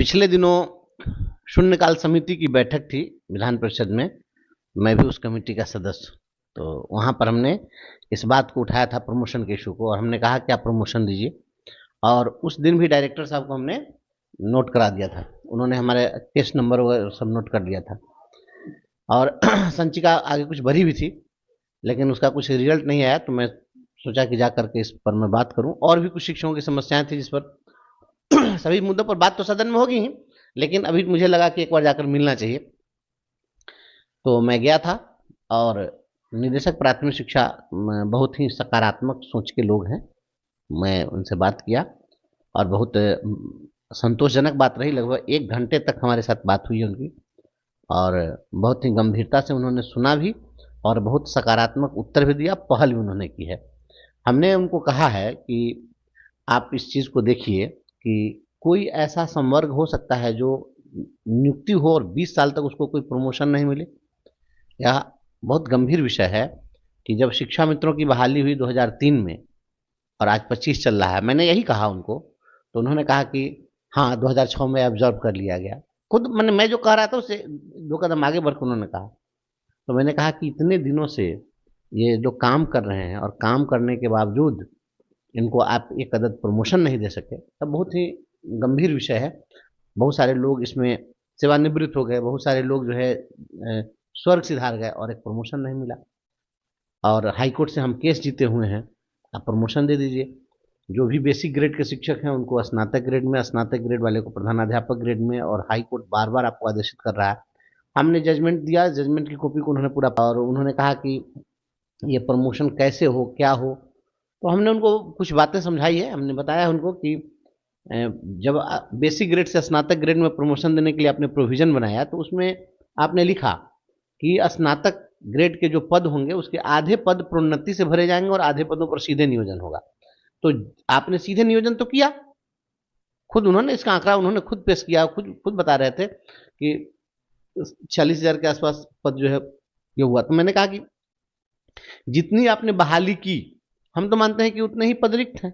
पिछले दिनों शून्यकाल समिति की बैठक थी विधान परिषद में। मैं भी उस कमेटी का सदस्य। तो वहाँ पर हमने इस बात को उठाया था प्रमोशन के इश्यू को, और हमने कहा कि आप प्रमोशन दीजिए। और उस दिन भी डायरेक्टर साहब को हमने नोट करा दिया था। उन्होंने हमारे केस नंबर वगैरह सब नोट कर लिया था। और संचिका आगे कुछ भरी भी थी, लेकिन उसका कुछ रिजल्ट नहीं आया। तो मैं सोचा कि जा करके इस पर मैं बात करूं। और भी कुछ शिक्षकों की समस्याएं थी जिस पर सभी मुद्दों पर बात तो सदन में होगी ही, लेकिन अभी मुझे लगा कि एक बार जाकर मिलना चाहिए। तो मैं गया था, और निदेशक प्राथमिक शिक्षा बहुत ही सकारात्मक सोच के लोग हैं। मैं उनसे बात किया और बहुत संतोषजनक बात रही। लगभग 1 घंटे तक हमारे साथ बात हुई उनकी, और बहुत ही गंभीरता से उन्होंने सुना भी और बहुत सकारात्मक उत्तर भी दिया, पहल भी उन्होंने की है। हमने उनको कहा है कि आप इस चीज़ को देखिए कि कोई ऐसा संवर्ग हो सकता है जो नियुक्ति हो और 20 साल तक उसको कोई प्रमोशन नहीं मिले। यह बहुत गंभीर विषय है कि जब शिक्षा मित्रों की बहाली हुई 2003 में और आज 25 चल रहा है। मैंने यही कहा उनको, तो उन्होंने कहा कि हाँ, 2006 में ऑब्जर्व कर लिया गया। खुद मैं जो कह रहा था उससे 2 कदम आगे बढ़कर उन्होंने कहा। तो मैंने कहा कि इतने दिनों से ये जो काम कर रहे हैं और काम करने के बावजूद इनको आप एक अदद प्रमोशन नहीं दे सके, तब बहुत ही गंभीर विषय है। बहुत सारे लोग इसमें सेवानिवृत्त हो गए, बहुत सारे लोग जो है स्वर्ग सिधार गए और एक प्रमोशन नहीं मिला। और हाई कोर्ट से हम केस जीते हुए हैं, आप प्रमोशन दे दीजिए। जो भी बेसिक ग्रेड के शिक्षक हैं उनको स्नातक ग्रेड में, स्नातक ग्रेड वाले को प्रधानाध्यापक ग्रेड में, और हाई कोर्ट बार-बार आपको आदेशित कर रहा है। हमने जजमेंट दिया, जजमेंट की कॉपी को उन्होंने पूरा, और उन्होंने कहा कि ये प्रमोशन कैसे हो, क्या हो? तो हमने उनको कुछ बातें समझाई है। हमने बताया उनको कि जब बेसिक ग्रेड से स्नातक ग्रेड में प्रमोशन देने के लिए आपने प्रोविज़न बनाया, तो उसमें आपने लिखा कि स्नातक ग्रेड के जो पद होंगे उसके आधे पद प्रोन्नति से भरे जाएँगे और आधे पदों पर सीधे नियोजन होगा। तो आपने सीधे नियोजन तो किया। खुद उन्होंने इसका आंकड़ा उन्होंने खुद पेश किया, खुद खुद बता रहे थे कि 40,000 के आस-पास पद जो है ये हुआ। तो मैंने कहा कि जितनी आपने बहाली की, हम तो मानते हैं कि उतने ही पद रिक्त हैं।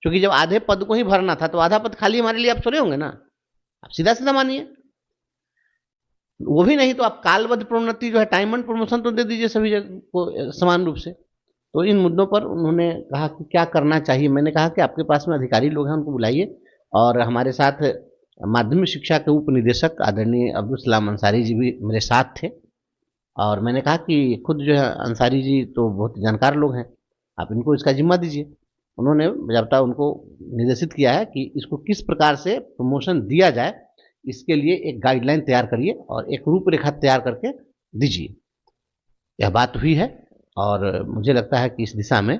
क्योंकि जब आधे पद को ही भरना था, तो आधा पद खाली हमारे लिए आप छोड़े होंगे ना। आप सीधा-सीधा मानिए। वो भी नहीं तो आप कालबद्ध प्रोन्नति जो है, टाइम बाउंड प्रमोशन तो दे दीजिए सभी जगह को समान रूप से। तो इन मुद्दों पर उन्होंने कहा कि क्या करना चाहिए। मैंने कहा कि आपके पास में अधिकारी लोग हैं, उनको बुलाइए। और हमारे साथ माध्यमिक शिक्षा के उप निदेशक आदरणीय अब्दुल सलाम अंसारी जी भी मेरे साथ थे। और मैंने कहा कि खुद जो है अंसारी जी तो बहुत जानकार लोग हैं, आप इनको इसका ज़िम्मा दीजिए। उन्होंने ज़ाब्ता उनको निर्देशित किया है कि इसको किस प्रकार से प्रमोशन दिया जाए, इसके लिए एक गाइडलाइन तैयार करिए और एक रूपरेखा तैयार करके दीजिए। यह बात हुई है, और मुझे लगता है कि इस दिशा में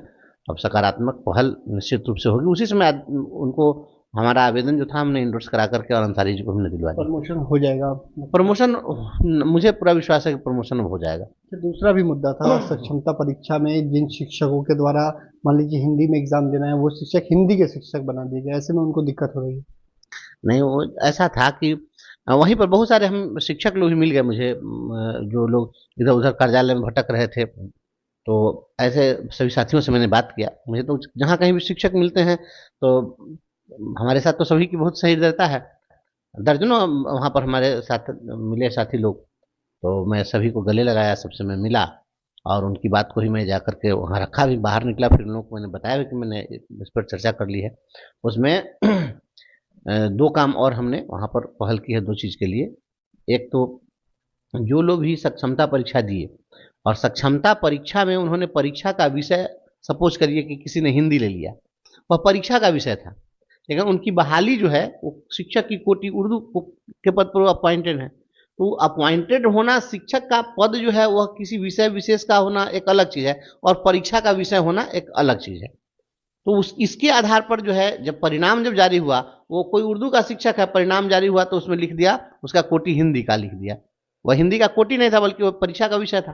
अब सकारात्मक पहल निश्चित रूप से होगी। उसी समय उनको हमारा आवेदन जो था हमने एंडोर्स करा करके और अंसारी जी को हमने दिलवा दिया। प्रमोशन हो जाएगा। प्रमोशन, मुझे पूरा विश्वास है कि प्रमोशन अब हो जाएगा। फिर दूसरा भी मुद्दा था सक्षमता परीक्षा में जिन शिक्षकों के द्वारा मान लीजिए हिंदी में एग्जाम देना है, वो शिक्षक हिंदी के शिक्षक बना दिए गए, ऐसे में उनको दिक्कत हो रही है। नहीं, वो ऐसा था कि वहीं पर बहुत सारे हम शिक्षक लोग भी मिल गए मुझे, जो लोग इधर-उधर कार्यालय में भटक रहे थे। तो ऐसे सभी साथियों से मैंने बात किया। मुझे तो जहाँ कहीं भी शिक्षक मिलते हैं, तो हमारे साथ तो सभी की बहुत सही रहता है। दर्जनों वहाँ पर हमारे साथ मिले साथी लोग। तो मैं सभी को गले लगाया, सबसे मैं मिला, और उनकी बात को ही मैं जाकर के वहाँ रखा भी। बाहर निकला फिर उन लोगों को मैंने बताया भी कि मैंने इस पर चर्चा कर ली है। उसमें 2 काम और हमने वहाँ पर पहल की है 2 चीज़ के लिए। एक तो जो लोग भी सक्षमता परीक्षा दिए और सक्षमता परीक्षा में उन्होंने परीक्षा का विषय, सपोज़ करिए कि किसी ने हिंदी ले लिया, वह परीक्षा का विषय था, लेकिन उनकी बहाली जो है वो शिक्षक की कोटि उर्दू के पद पर वो अपॉइंटेड है। तो अपॉइंटेड होना, शिक्षक का पद जो है वह किसी विषय विशेष का होना एक अलग चीज़ है, और परीक्षा का विषय होना एक अलग चीज़ है। तो उस इसके आधार पर जो है, जब परिणाम जब जारी हुआ, वो कोई उर्दू का शिक्षक है, परिणाम जारी हुआ तो उसमें लिख दिया उसका कोटि हिंदी का लिख दिया। वह हिंदी का कोटि नहीं था, बल्कि वो परीक्षा का विषय था।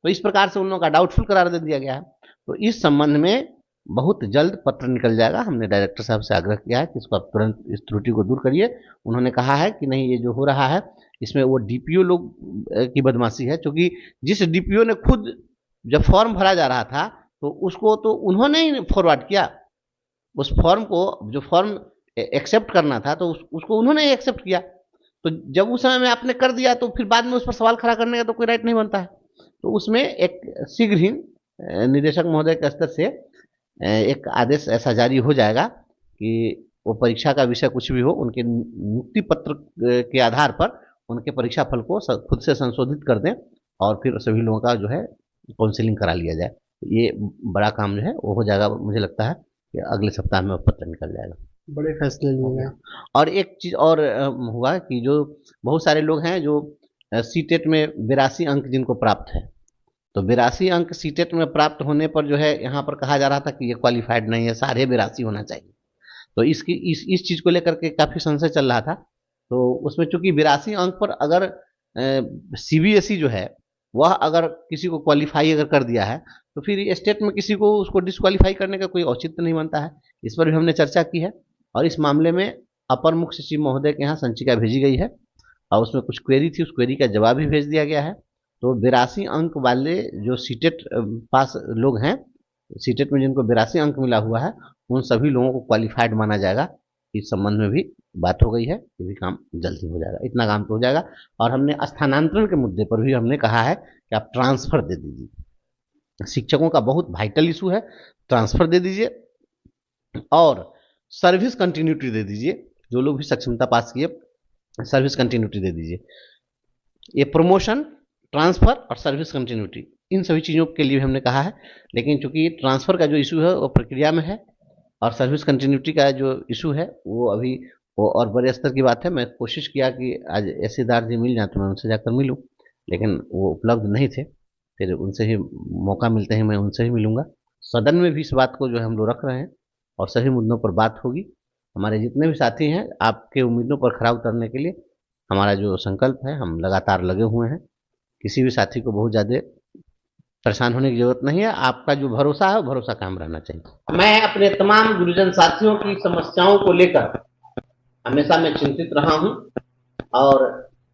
तो इस प्रकार से उन लोगों का डाउटफुल करार दे दिया गया है। तो इस संबंध में बहुत जल्द पत्र निकल जाएगा। हमने डायरेक्टर साहब से आग्रह किया है कि इसको आप तुरंत इस त्रुटि को दूर करिए। उन्होंने कहा है कि नहीं, ये जो हो रहा है इसमें वो डीपीओ लोग की बदमाशी है, क्योंकि जिस डीपीओ ने खुद जब फॉर्म भरा जा रहा था, तो उसको तो उन्होंने ही फॉरवर्ड किया। उस फॉर्म को, जो फॉर्म एक्सेप्ट करना था तो उसको उन्होंने एक्सेप्ट किया। तो जब उस समय में आपने कर दिया तो फिर बाद में उस पर सवाल खड़ा करने का तो कोई राइट नहीं बनता है। तो उसमें एक शीघ्र ही निदेशक महोदय के स्तर से एक आदेश ऐसा जारी हो जाएगा कि वो परीक्षा का विषय कुछ भी हो, उनके नियुक्ति पत्र के आधार पर उनके परीक्षा फल को खुद से संशोधित कर दें और फिर सभी लोगों का जो है काउंसलिंग करा लिया जाए। ये बड़ा काम जो है वो हो जाएगा, मुझे लगता है कि अगले सप्ताह में वो पत्र निकल जाएगा। बड़े फैसले लिए गए। और एक चीज और हुआ कि जो बहुत सारे लोग हैं जो सीटेट में 82 अंक जिनको प्राप्त है, तो 82 अंक सीटेट में प्राप्त होने पर जो है यहाँ पर कहा जा रहा था कि ये क्वालिफाइड नहीं है, साढ़े 82 होना चाहिए। तो इसकी इस चीज को लेकर के काफी संशय चल रहा था। तो उसमें चूंकि 82 अंक पर अगर सीबीएसई जो है वह अगर किसी को क्वालिफाई अगर कर दिया है तो फिर स्टेट में किसी को उसको डिस्क्वालीफाई करने का कोई औचित्य नहीं बनता है। इस पर भी हमने चर्चा की है और इस मामले में अपर मुख्य सचिव महोदय के यहाँ संचिका भेजी गई है और उसमें कुछ क्वेरी थी, उस क्वेरी का जवाब भी भेज दिया गया है। तो 82 अंक वाले जो सीटेट पास लोग हैं, सीटेट में जिनको 82 अंक मिला हुआ है, उन सभी लोगों को क्वालिफाइड माना जाएगा। इस संबंध में भी बात हो गई है, ये भी काम जल्दी हो जाएगा, इतना काम तो हो जाएगा। और हमने स्थानांतरण के मुद्दे पर भी हमने कहा है कि आप ट्रांसफर दे दीजिए। शिक्षकों का बहुत वाइटल इशू है, ट्रांसफर दे दीजिए और सर्विस कंटिन्यूटी दे दीजिए। जो लोग भी सक्षमता पास किए सर्विस कंटिन्यूटी दे दीजिए। ये प्रमोशन, ट्रांसफर और सर्विस कंटिन्यूटी, इन सभी चीज़ों के लिए हमने कहा है। लेकिन चूंकि ट्रांसफर का जो इशू है वो प्रक्रिया में है और सर्विस कंटिन्यूटी का जो इशू है वो अभी वो और बड़े स्तर की बात है। मैं कोशिश किया कि आज एसीदार जी मिल जाए तो मैं उनसे जाकर मिलूं, लेकिन वो उपलब्ध नहीं थे। फिर उनसे ही मौका मिलते ही मैं उनसे ही मिलूंगा। सदन में भी इस बात को जो है हम लोग रख रहे हैं और सभी मुद्दों पर बात होगी। हमारे जितने भी साथी हैं, आपके उम्मीदों पर खरा उतरने के लिए हमारा जो संकल्प है, हम लगातार लगे हुए हैं। किसी भी साथी को बहुत ज़्यादा परेशान होने की जरूरत नहीं है। आपका जो भरोसा है वो भरोसा काम रहना चाहिए। मैं अपने तमाम गुरुजन साथियों की समस्याओं को लेकर हमेशा मैं चिंतित रहा हूं और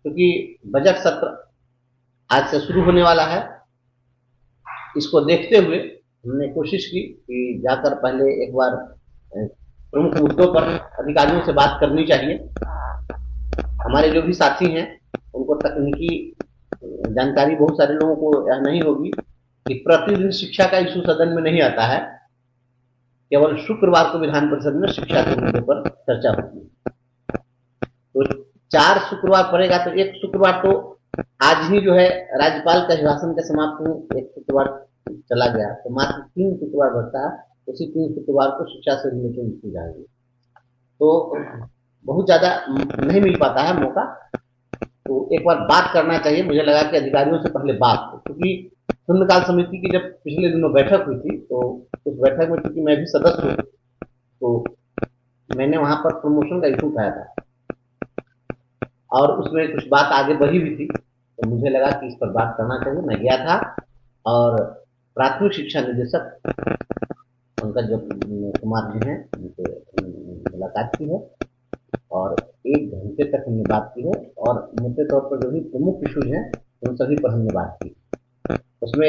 क्योंकि बजट सत्र आज से शुरू होने वाला है, इसको देखते हुए हमने कोशिश की कि जाकर पहले एक बार प्रमुख मुद्दों पर अधिकारियों से बात करनी चाहिए। हमारे जो भी साथी हैं उनको तकनीकी जानकारी बहुत सारे लोगों को यह नहीं होगी कि प्रतिदिन शिक्षा का इशू सदन में नहीं आता है, केवल शुक्रवार को विधान परिषद में शिक्षा के मुद्दे पर चर्चा होती है। तो 4 शुक्रवार पड़ेगा तो एक शुक्रवार तो आज ही जो है राज्यपाल का अभिभाषण के समाप्त में एक शुक्रवार चला गया, तो मात्र 3 शुक्रवार बचता है। उसी 3 शुक्रवार को शिक्षा से रिलेटेड इशू जाएंगे, तो बहुत ज्यादा नहीं मिल पाता है मौका। तो एक बार बात करना चाहिए, मुझे लगा कि अधिकारियों से पहले बात हो, क्योंकि शून्यकाल समिति की जब पिछले दिनों बैठक हुई थी तो उस बैठक में चूंकि मैं भी सदस्य हूँ तो मैंने वहां पर प्रमोशन का इशू उठाया था और उसमें कुछ बात आगे बढ़ी हुई थी, तो मुझे लगा कि इस पर बात करना चाहिए। मैं गया था और प्राथमिक शिक्षा निदेशक पंकज कुमार जी हैं, उनसे मुलाकात की है और 1 घंटे तक हमने बात की है और मोटे तौर पर जो भी प्रमुख इशूज हैं उन सभी पर हमने बात की। उसमें